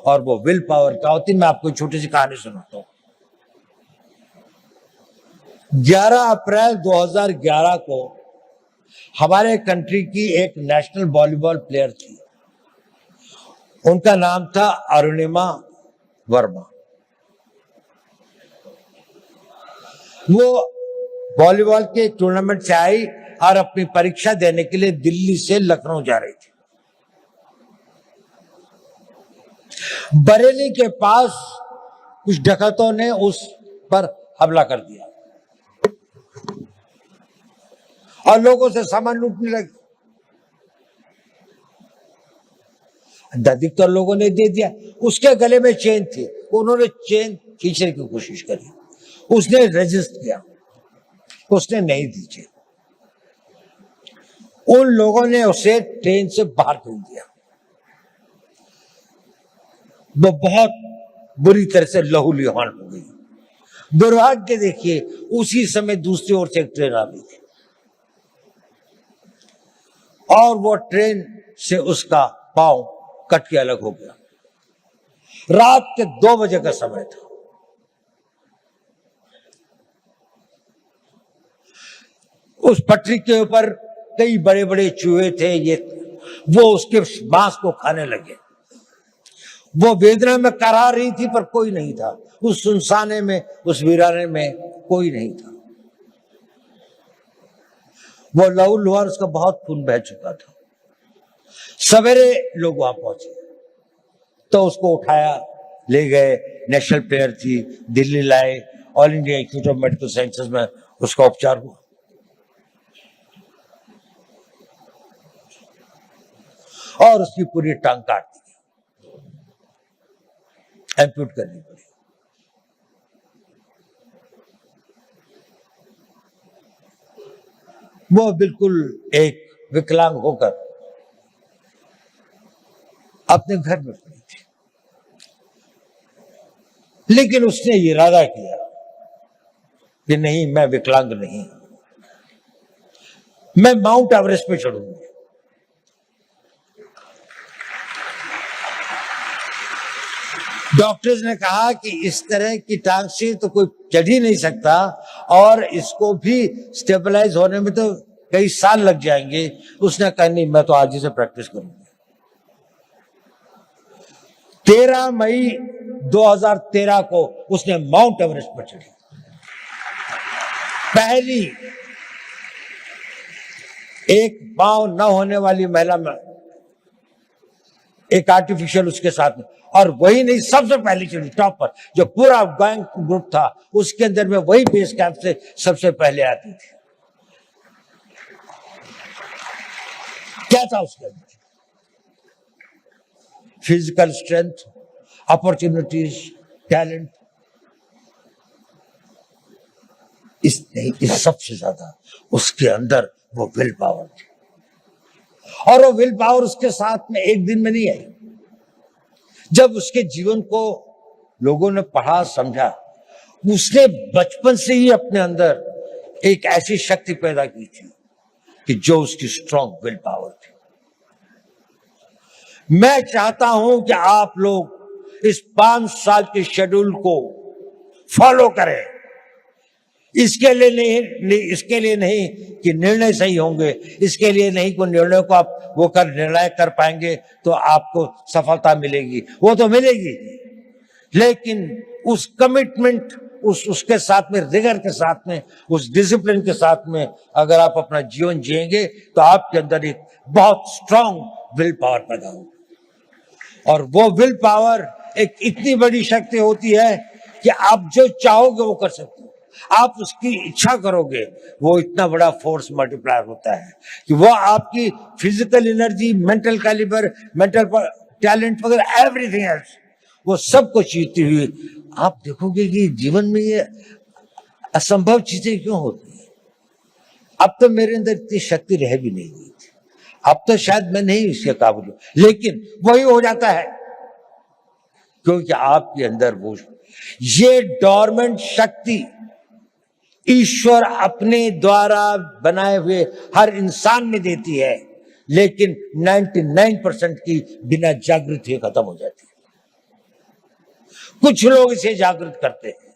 और वो will power क्या होती है, मैं आपको छोटी सी कहानी सुनाता हूँ। 11 अप्रैल 2011 को हमारे कंट्री की एक नेशनल वॉलीबॉल प्लेयर थी, उनका नाम था अरुणिमा वर्मा। वो वॉलीबॉल के टूर्नामेंट से आई और अपनी परीक्षा देने के लिए दिल्ली से लखनऊ जा रही थी। बरेली के पास कुछ डकैतों ने उस पर हमला कर दिया और लोगों से सामान लूटने लगे। अधिकतर लोगों ने दे दिया। उसके गले में चेन थी, उन्होंने चेन खींचने की कोशिश करी, उसने रेजिस्ट किया, उसने नहीं दी चेन। उन लोगों ने उसे ट्रेन से बाहर फेंक दिया। वो बहुत बुरी तरह से लहूलुहान हो गई। दुर्भाग्य देखिए, उसी समय दूसरी ओर से एक ट्रेन आ गई थी और वो ट्रेन से उसका पांव कट के अलग हो गया। रात के 2 बजे का समय था। उस पटरी के ऊपर कई बड़े बड़े चूहे थे, वो उसके मांस को खाने लगे। वो वेदना में करा रही थी पर कोई नहीं था। उस सुनसाने में, उस वीराने में कोई नहीं था। वो लहूलुहान, उसका बहुत खून बह चुका था। सवेरे लोग वहां पहुंचे तो उसको उठाया, ले गए। नेशनल प्लेयर थी, दिल्ली लाए, all India institute of medical sciences में उसका उपचार हुआ और उसकी पूरी टांग काट दी, एम्प्यूट करनी पड़ी। वो बिल्कुल एक विकलांग होकर अपने घर में पड़ी थी, लेकिन उसने इरादा किया कि नहीं, मैं विकलांग नहीं, मैं माउंट एवरेस्ट पे चढ़ूंगी। डॉक्टर्स ने कहा कि इस तरह की टांग से तो कोई चढ़ ही नहीं सकता और इसको भी स्टेबलाइज होने में तो कई साल लग जाएंगे। उसने कहा नहीं, मैं तो आज ही से प्रैक्टिस करूंगी। 13 मई 2013 को उसने माउंट एवरेस्ट पर चढ़ी। पहली एक पांव न होने वाली महिला में एक आर्टिफिशियल उसके साथ में, और वही नहीं, सबसे पहले चढ़ी टॉप पर। जो पूरा गैंग ग्रुप था उसके अंदर में वही बेस कैंप से सबसे पहले आती थी। क्या था उसके अंदर? Physical strength, opportunities, talent. इस सबसे ज्यादा उसके अंदर वो विल पावर थी। और वो विल पावर उसके साथ में एक दिन में नहीं आई। जब उसके जीवन को लोगों ने पढ़ा, समझा, उसने बचपन से ही अपने अंदर एक ऐसी शक्ति पैदा की थी कि जो उसकी स्ट्रॉन्ग विल पावर थी। मैं चाहता हूं कि आप लोग इस 5 साल के शेड्यूल को फॉलो करें। इसके लिए नहीं कि निर्णय सही होंगे, इसके लिए नहीं कि निर्णय को आप निर्णय कर पाएंगे तो आपको सफलता मिलेगी, वो तो मिलेगी, लेकिन उस कमिटमेंट, उसके साथ में, रिगर के साथ में, उस डिसिप्लिन के साथ में अगर आप अपना जीवन जिएंगे तो आपके अंदर एक बहुत स्ट्रांग विल पावर पैदा होगी। और वो विल पावर एक इतनी बड़ी शक्ति होती है कि आप जो चाहोगे वो कर सकते हो। आप उसकी इच्छा करोगे, वो इतना बड़ा फोर्स मल्टीप्लायर होता है कि वो आपकी physical energy, mental calibre, mental talent वगैरह, एवरीथिंग एल्स, वो सब कुछ जीतती हुई आप देखोगे कि जीवन में ये असंभव चीजें क्यों होती हैं। अब तो मेरे अंदर इतनी शक्ति रह भी नहीं गई थी, अब तो शायद मैं नहीं इसके काबिल हूं, लेकिन वही हो जाता है क्योंकि आपके अंदर वो ये डोरमेंट शक्ति ईश्वर अपने द्वारा बनाए हुए हर इंसान में देती है, लेकिन 99% की बिना जागृति खत्म हो जाती है। कुछ लोग इसे जागृत करते हैं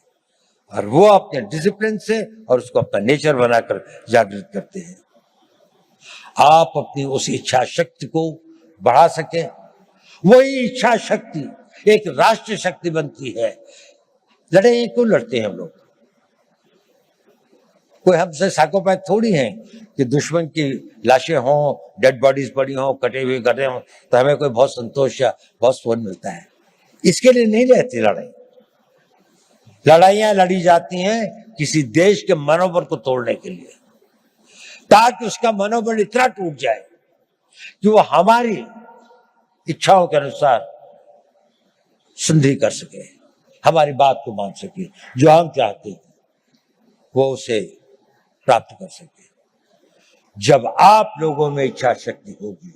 और वो अपने डिसिप्लिन से और उसको अपना नेचर बनाकर जागृत करते हैं। आप अपनी उस इच्छा शक्ति को बढ़ा सके, वही इच्छा शक्ति एक राष्ट्रीय शक्ति बनती है। लड़ाई क्यों लड़ते हैं हम लोग? कोई हमसे साइकोपैथ थोड़ी हैं कि दुश्मन की लाशें हों, डेड बॉडीज पड़ी हों, कटे हुए गड्ढे हों तो हमें कोई बहुत संतोष या बहुत सुकून मिलता है। इसके लिए नहीं रहती लड़ाई। लड़ाइयां लड़ी जाती हैं किसी देश के मनोबल को तोड़ने के लिए, ताकि उसका मनोबल इतना टूट जाए कि वो हमारी इच्छाओं के अनुसार संधि कर सके, हमारी बात को मान सके, जो हम चाहते हैं वो उसे प्राप्त कर सके। जब आप लोगों में इच्छा शक्ति होगी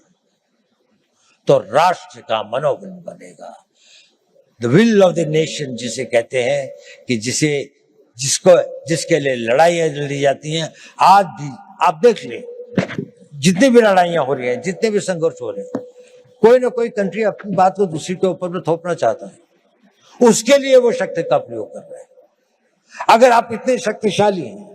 तो राष्ट्र का मनोबल बनेगा। The will of the nation जिसे कहते हैं कि जिसके लिए लड़ाइयां लड़ी जाती हैं। आज भी आप देख लें, जितनी भी लड़ाइयां हो रही हैं, जितने भी संघर्ष हो रहे हैं, कोई ना कोई कंट्री अपनी बात को दूसरी के ऊपर में थोपना चाहता है, उसके लिए वो शक्ति का प्रयोग कर रहे हैं। अगर आप इतने शक्तिशाली हैं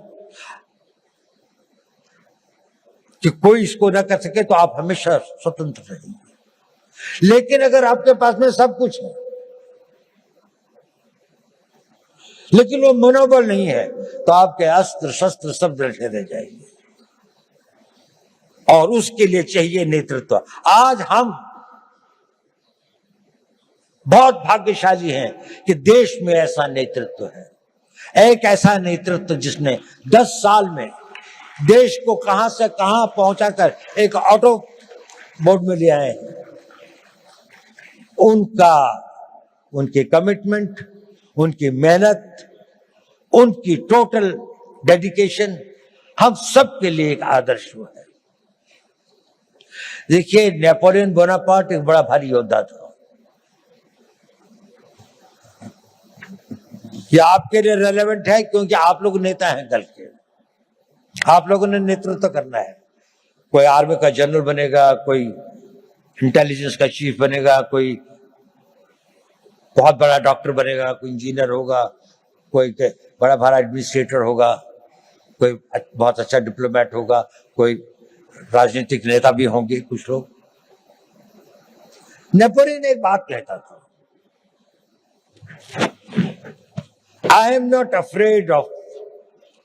कि कोई इसको ना कर सके तो आप हमेशा स्वतंत्र रहेंगे। लेकिन अगर आपके पास में सब कुछ है लेकिन वो मनोबल नहीं है तो आपके अस्त्र शस्त्र सब डटे रह जाएंगे, और उसके लिए चाहिए नेतृत्व। आज हम बहुत भाग्यशाली हैं कि देश में ऐसा नेतृत्व है, एक ऐसा नेतृत्व जिसने 10 साल में देश को कहां से कहां पहुंचाकर एक ऑटो मोड में ले आए हैं। उनकी कमिटमेंट, उनकी मेहनत, उनकी टोटल डेडिकेशन हम सब के लिए एक आदर्श है। देखिए, नेपोलियन बोनापार्ट एक बड़ा भारी योद्धा था। ये आपके लिए रेलेवेंट है क्योंकि आप लोग नेता हैं कल के, आप लोगों ने नेतृत्व करना है। कोई आर्मी का जनरल बनेगा, कोई इंटेलिजेंस का चीफ बनेगा, कोई बहुत बड़ा डॉक्टर बनेगा, कोई इंजीनियर होगा, कोई बड़ा बड़ा एडमिनिस्ट्रेटर होगा, कोई बहुत अच्छा डिप्लोमेट होगा, कोई राजनीतिक नेता भी होंगे कुछ लोग। नेपोलियन एक बात कहता था, I am not afraid of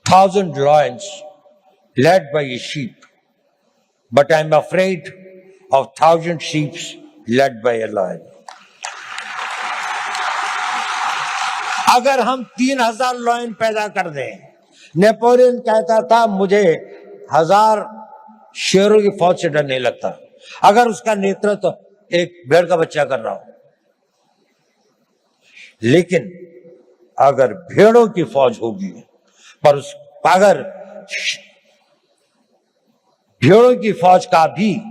1000 lions led by a sheep, but I am afraid of 1000 sheep led by a lion. अगर हम 3000 लॉयन पैदा कर दें, नेपोलियन कहता था मुझे 1000 शेरों की फौज से डर नहीं लगता अगर उसका नेतृत्व एक भेड़ का बच्चा कर रहा हो। लेकिन अगर भेड़ों की फौज होगी पर अगर भेड़ों की फौज का भी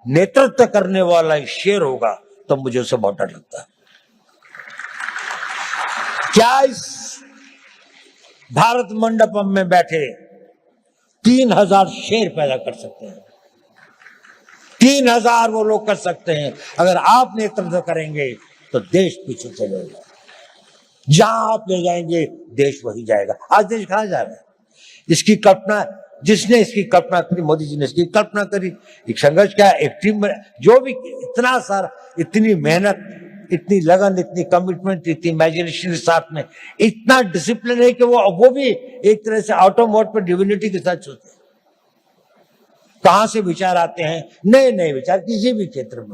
नेतृत्व करने वाला एक शेर होगा तो मुझे उसे बहुत डर लगता है। क्या इस भारत मंडपम में बैठे 3000 शेर पैदा कर सकते हैं? 3000 वो लोग कर सकते हैं। अगर आप नेतृत्व करेंगे तो देश पीछे चलेगा, जहां आप ले जाएंगे देश वही जाएगा। आज देश कहां जा रहा है? इसकी कल्पना, जिसने इसकी कल्पना करी, मोदी जी ने इसकी कल्पना करी। एक संघर्ष क्या, एक टीम में जो भी इतना सारा, इतनी मेहनत, इतनी लगन, इतनी कमिटमेंट, इतनी इमेजिनेशन के साथ में इतना डिसिप्लिन है कि वो भी एक तरह से ऑटो मोड पर डिविनिटी के साथ चलते हैं। कहां से विचार आते हैं, नए नए विचार किसी भी क्षेत्र में।